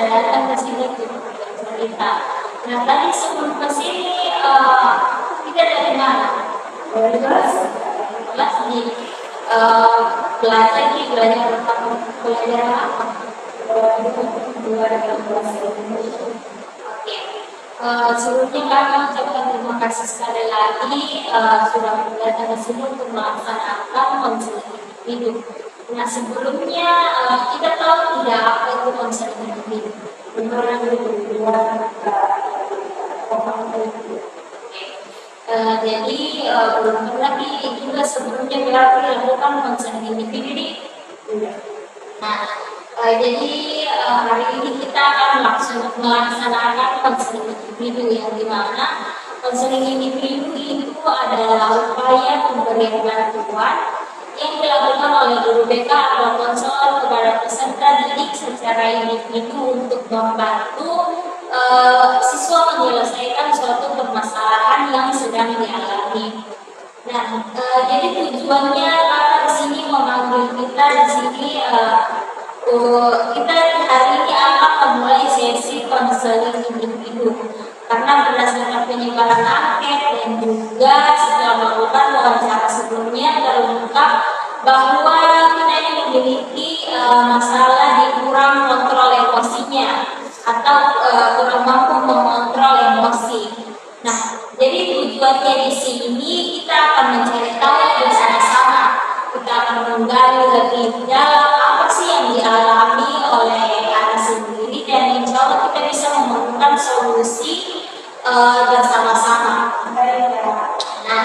sudah datang ke sini untuk bercerita. Nah tadi sebelum ke sini kita dari mana? Dari kelas di belajar apa? Oke. Sebelumnya kami mengucapkan terima kasih sekali lagi sudah datang ke sini untuk melaksanakan konseling hidup. Nah sebelumnya kita tahu tidak apa itu konseling hidup. Jadi belum lagi juga sebelumnya berarti dilakukan konseling individu. Nah jadi hari ini kita akan melaksanakan konseling individu yang dimana konseling individu itu adalah upaya pemberian bantuan yang dilakukan oleh guru BK atau konselor kepada peserta didik secara individu untuk membantu siswa menyelesaikan suatu permasalahan yang sedang dialami. Nah, jadi tujuannya karena di sini memanggil kita di sini kita hari ini akan memulai sesi konseling individu karena berdasarkan penyebaran angket dan juga setelah melakukan wawancara sebelumnya terungkap bahwa kita ini memiliki masalah di kurang kontrol emosinya atau kurang mampu mengontrol emosi. Nah, jadi tujuannya di sini kita akan mencari tahu bersama-sama. Kita akan menggali lebih dalam apa sih yang dialami oleh anak sendiri dan insya Allah kita bisa menemukan solusi bersama-sama. Nah,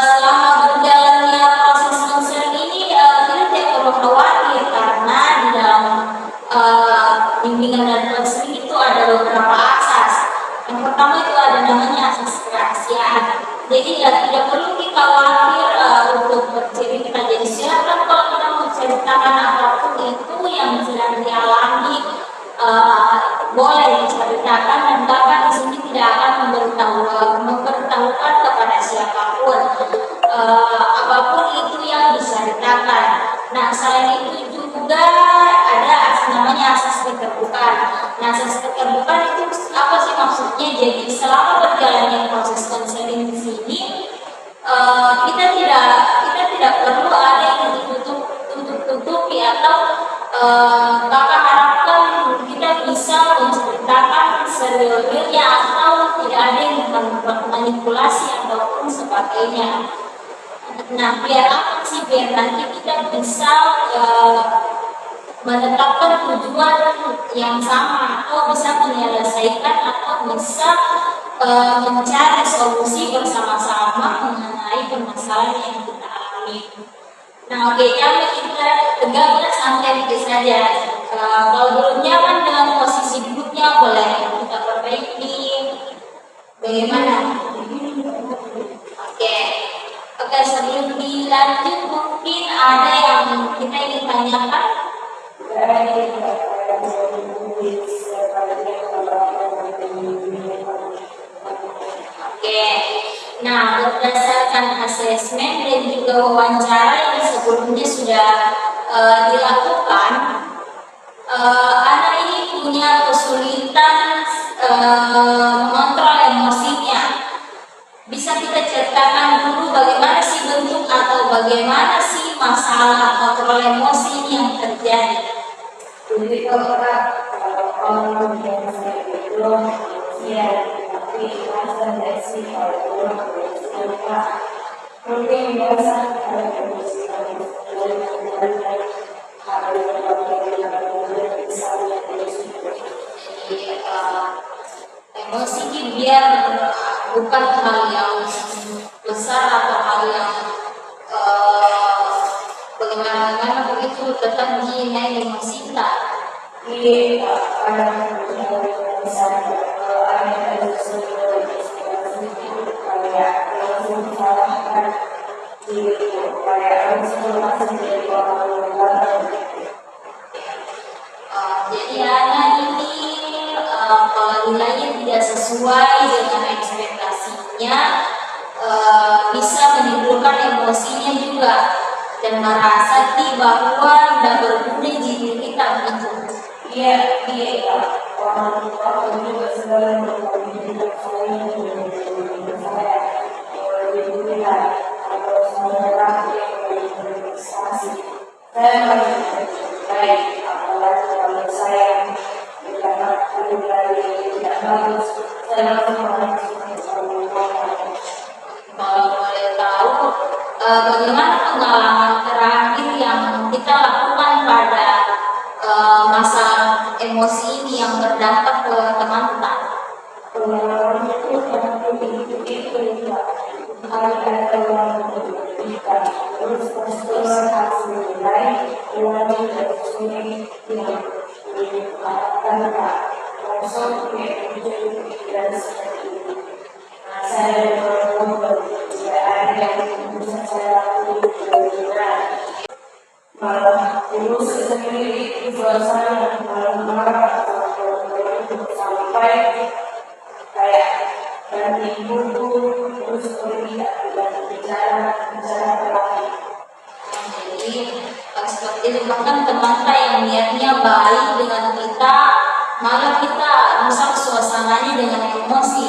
selama berjalannya proses konseling ini kita tidak perlu khawatir karena di dalam bimbingan dan konseling itu ada beberapa asas. Yang pertama itu ada namanya asas kerahasiaan. Jadi tidak perlu kita khawatir untuk bercerita. Jadi silakan kalau kita mau ceritakan apapun itu yang sedang dialami boleh diceritakan dan bahkan di sini tidak akan memberitahukan kepada siapapun apapun itu yang diceritakan. Nah selain itu juga ada namanya asas keterbukaan. Nah asas keterbukaan itu apa sih maksudnya? Jadi selama berjalannya proses konseling di sini kita tidak perlu ada yang ditutup-tutupi atau kakak harapkan kita bisa menceritakan serealnya atau tidak ada yang manipulasi ataupun sebagainya. Nah biar apa sih? Biar nanti kita bisa menetapkan tujuan yang sama atau bisa menyelesaikan atau bisa mencari solusi bersama-sama mengenai permasalahan yang kita alami. Nah oke, kita tegakkan santai saja. Kalau belum nyaman dengan posisi duduknya boleh kita perbaiki. Bagaimana? Oke, sebelum dilanjut mungkin ada yang kita ingin tanyakan. Oke, nah berdasarkan asesmen dan juga wawancara yang sebelumnya sudah dilakukan, anak ini punya kesulitan mengontrol emosinya. Bisa kita ceritakan dulu bagaimana sih bentuk atau bagaimana sih masalah kontrol emosi yang terjadi? Jadi kalau orang yang belum ya tapi masa dari mungkin biasa emosi ini biar bukan hal yang besar atau hal yang bagaimana begitu tetap dinilai emosi kita. Jadi anak ini kalau nilainya tidak sesuai dengan ekspektasinya bisa menimbulkan emosinya juga dan merasa bahwa tidak berguna diri kita begitu. Iya, iya, orang tua juga sedang berkomunikasi dengan saya. Jadi kalau seorang yang berinvestasi, saya masih baik, apalagi kalau saya karena dari tidak bagus, saya langsung Kalau boleh tahu, bagaimana pengalaman terakhir yang kita lakukan pada masa emosi ini yang berdampak ke teman-teman? Terus sendiri suasana marah sampai kayak ganti buku terus tidak bicara lagi. Jadi seperti itu, bahkan teman yang niatnya baik dengan kita, malah kita rusak suasananya dengan emosi.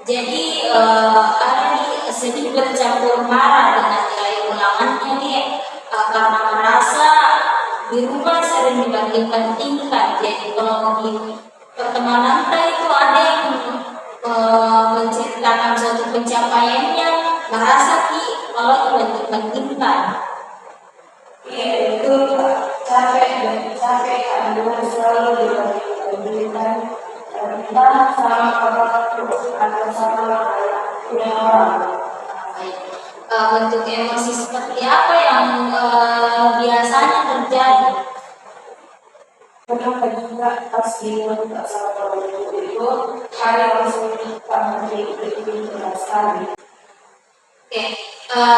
Jadi ada sedih bercampur marah dengan nilai ulangannya nih, karena merasa dirubah sering dibanding-bandingkan. Jadi kalau di pertemanan kita itu ada yang menceritakan suatu pencapaiannya, merasa kalau dibanding-bandingkan. Iya, itu capek kandungan selalu dibandingkan kita sama orang atau sama orang. Bentuk emosi seperti apa yang biasanya terjadi? Kenapa juga pas bingung tak sama orang itu ada langsung kita menjadi sekali. Oke,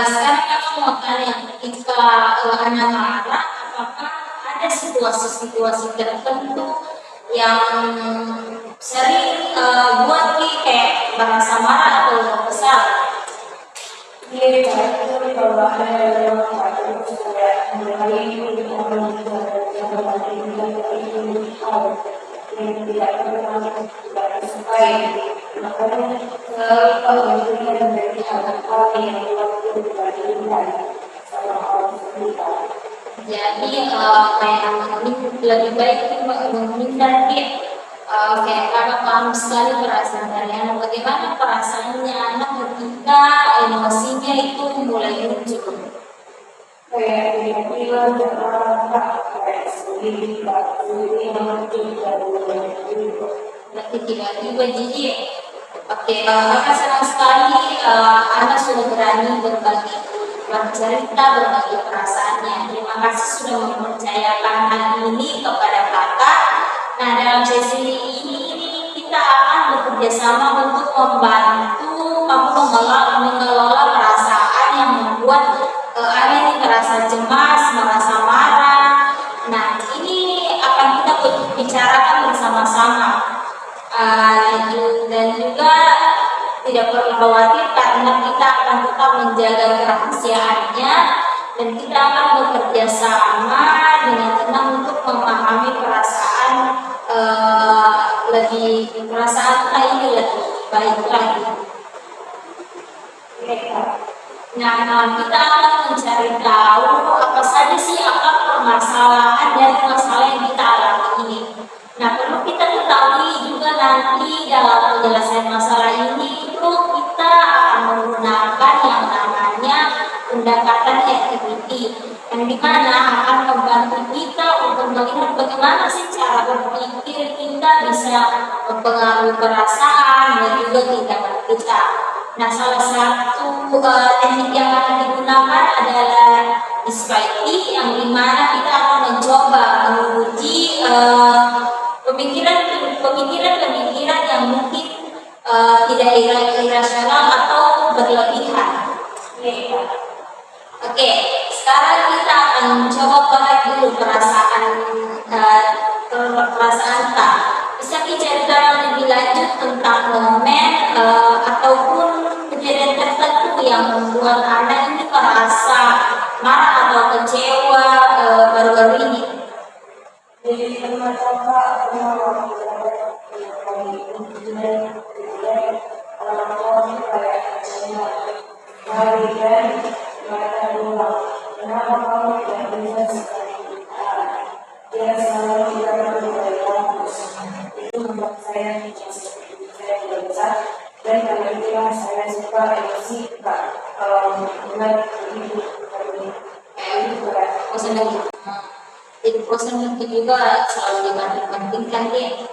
sekarang aku mau tanya, ketika anak marah, apakah ada situasi-situasi tertentu yang sering buat kayak merasa marah atau kesal? Iya, kalau ada yang kayak mulai ini orang yang tidak pernah tidak disukai, makanya kalau diberikan dari hal-hal yang dibandingkan sama orang sekitar. Jadi kayak lebih baik menghindar dia. Kayak kakak paham sekali perasaan dari anak. Bagaimana perasaannya anak ketika emosinya itu mulai muncul? Kayak tiba-tiba orang kayak sendiri Berarti tiba-tiba jadi oke, kakak senang sekali anak sudah berani berbagi bercerita, berbagi perasaannya. Terima kasih sudah mempercayakan hal ini kepada kakak. Nah, dalam sesi ini kita akan bekerja sama untuk membantu kamu mengelola perasaan yang membuat Anda ini merasa cemas, merasa marah. Nah, ini akan kita bicarakan bersama-sama. Dan juga tidak perlu khawatir karena kita akan tetap menjaga kerahasiaannya dan kita akan bekerja sama dengan tenang untuk memahami perasaan perasaan ini lebih baik lagi. Nah, kita akan mencari tahu apa saja sih akar permasalahan dari masalah yang kita alami ini. Nah, perlu kita ketahui juga nanti dalam penyelesaian masalah ini itu kita akan menggunakan yang namanya pendekatan activity, yang dimana akan membantu kita untuk melihat bagaimana sih cara berpikir kita bisa mempengaruhi perasaan dan juga tindakan kita. Nah, salah satu teknik yang akan digunakan adalah disparity, yang dimana kita akan mencoba menguji pemikiran yang mungkin tidak irasional atau berlebihan. Oke, sekarang kita akan mencoba bahas dulu perasaan tak. Bisa diceritakan lebih lanjut tentang momen ataupun kejadian tertentu yang membuat Anda ini merasa marah atau kecewa baru-baru ini? Jadi macam orang kayak hari dan mereka bilang, kenapa kamu tidak bisa seperti kita? Dia selalu bilang lebih bagus. Itu membuat saya menjadi seperti saya tidak bisa. Dan karena itulah saya suka emosi kalau mulai begitu itu berat. Bosan lagi. Jadi bosan mungkin juga selalu dibanding-bandingkan deh.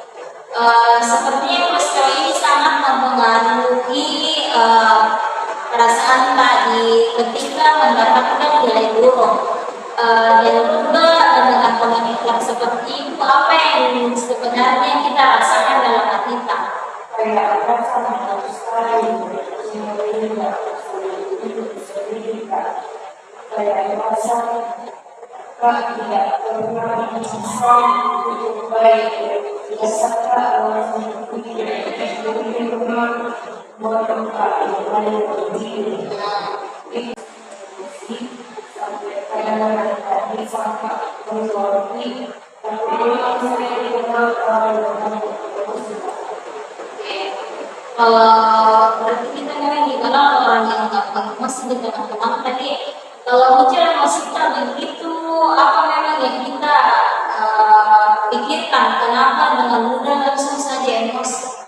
Sepertinya Mas Joy ini sangat mempengaruhi perasaan tadi ketika mendapatkan nilai buruk. Dan juga dengan komentar seperti itu, apa yang sebenarnya kita rasakan dalam hati kita? Kayak rasa sekali, kayak rasa tidak pernah bisa untuk baik, biasanya orang tidak pernah bertempat yang berdiri. Sampai kadang-kadang tak bisa mengerti, tapi memang saya dikenal orang berarti kita memang dikenal orang yang gampang emosi dengan teman tadi. Kalau muncul emosi kita begitu, apa memang yang kita pikirkan? Kenapa dengan mudah langsung saja emosi?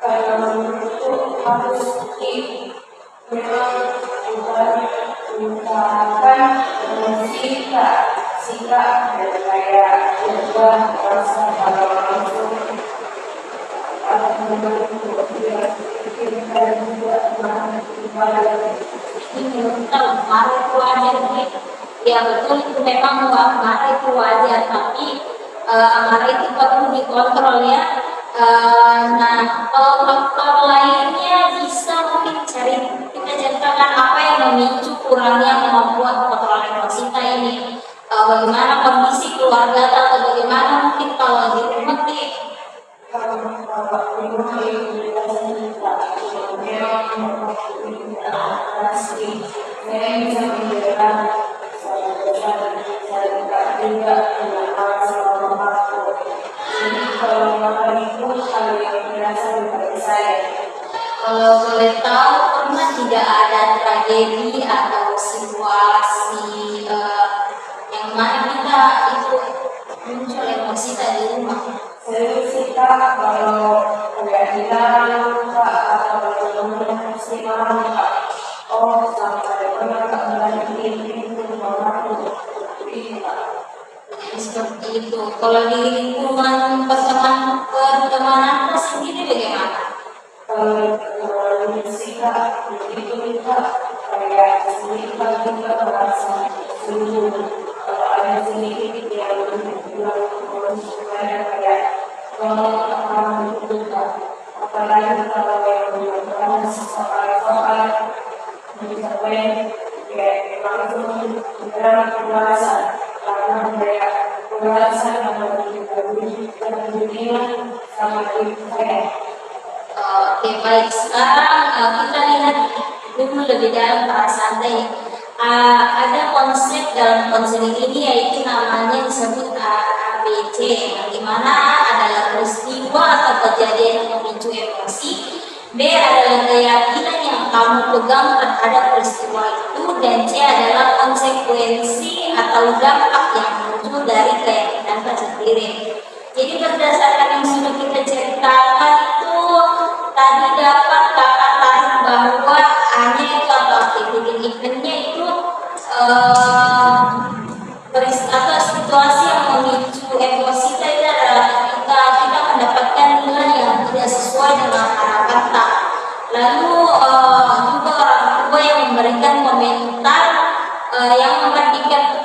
karena menurutku harus memang mengungkapkan sikap dan kayak juga rasa kalau langsung atau membantu pikirkan juga Ini menurut kita marah itu wajar nih. Ya betul itu memang marah itu wajar, tapi marah itu perlu dikontrol ya. Nah, kalau faktor lainnya bisa mungkin kita ceritakan apa yang memicu kurangnya kemampuan kontrol emosi kita ini. Bagaimana kondisi keluarga atau bagaimana mungkin kalau di rumah nih. Kalau boleh tahu, pernah tidak ada tragedi atau situasi yang mana kita itu muncul emosi tadi rumah? Saya suka kalau kayak hilang atau mesti marah sampai pernah kembali itu Seperti itu. Kalau di lingkungan pertemanan sendiri bagaimana? kalau sikap begitu kayak sedikit juga merasa dulu kalau ada sedikit yang bilang kayak orang juga apalagi kalau yang melakukan soal misalnya kayak langsung segera keluasan karena kayak keluasan atau dunia sama diri saya. Oke, baik. Sekarang kita lihat dulu lebih dalam perasaan tadi. Ada konsep dalam konseling ini yaitu namanya disebut ABC, yang dimana adalah peristiwa atau kejadian yang memicu emosi. B adalah keyakinan yang kamu pegang terhadap peristiwa itu, dan C adalah konsekuensi atau dampak yang muncul dari keyakinan tersendiri. Jadi berdasarkan yang sudah kita ceritakan itu tadi dapat kakak tarik bahwa hanya itu atau aktiviti eventnya itu atau situasi yang memicu emosi kita adalah ketika kita mendapatkan nilai yang tidak sesuai dengan harapan kita. Lalu juga orang tua yang memberikan komentar yang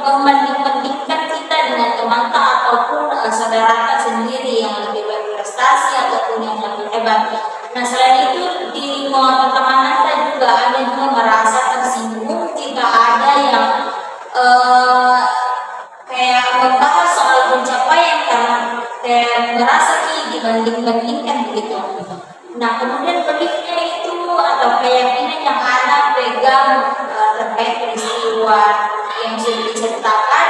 membanding-bandingkan kita dengan teman kita ataupun saudara kita sendiri yang lebih berprestasi ataupun yang lebih hebat. Nah, selain itu di lingkungan pertemanan kita juga ada juga merasa tersinggung jika ada yang kayak membahas soal pencapaian karena kayak merasa dibanding-bandingkan begitu. Nah, kemudian beliefnya itu atau keyakinan yang ada pegang terkait peristiwa yang sudah diceritakan,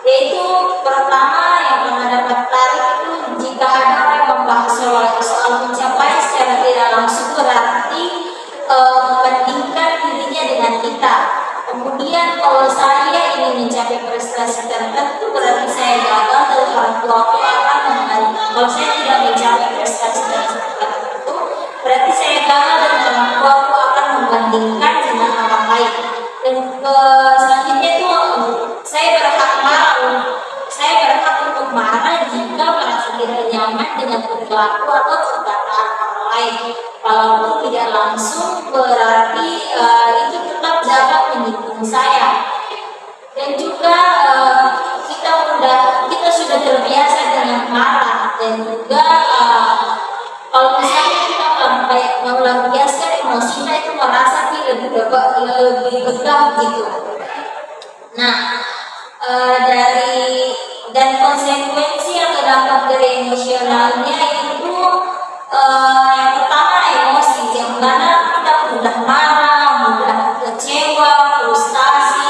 yaitu pertama yang pernah dengan perilaku atau perkataan orang lain. Walaupun tidak langsung berarti itu tetap dapat menyinggung saya. Dan juga kita sudah terbiasa dengan marah, dan juga kalau misalnya kita melampiaskan emosi kita itu merasa lebih begah gitu. Nah, dan konsekuensi atau dampak dari emosionalnya itu yang pertama emosi, yang mana kita mudah marah, mudah kecewa, frustasi,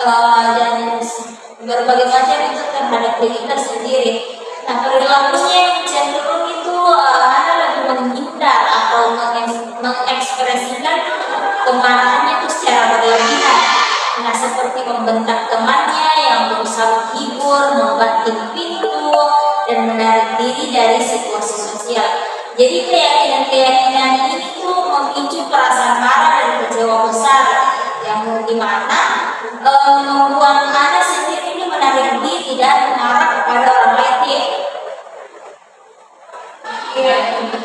dan berbagai macam itu terhadap diri kita sendiri. Nah, perilakunya yang cenderung itu ada lebih menghindar atau mengekspresikan kemarahannya itu secara berlebihan. Nah, seperti membentak temannya yang berusaha menghibur, membanting pintu, dan menarik diri dari situasi sosial. Jadi keyakinan-keyakinan ini tuh memicu perasaan marah dan kecewa besar, yang dimana membuat Anda sendiri ini menarik diri dan marah kepada orang lain. Ya, itu.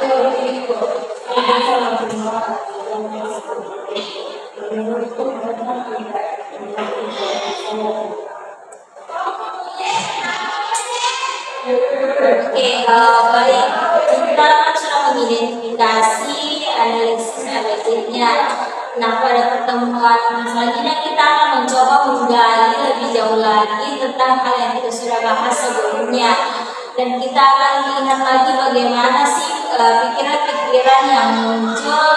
Oke, baik. Kita kan sudah mengidentifikasi analisis ABCD-nya. Nah, pada pertemuan selanjutnya kita akan mencoba menggali lebih jauh lagi tentang hal yang kita sudah bahas sebelumnya. Dan kita akan lihat lagi bagaimana sih pikiran-pikiran yang muncul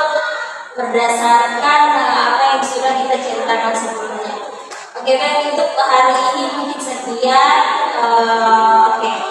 berdasarkan apa yang sudah kita ceritakan sebelumnya. Oke, baik, untuk hari ini mungkin sekian. Oke.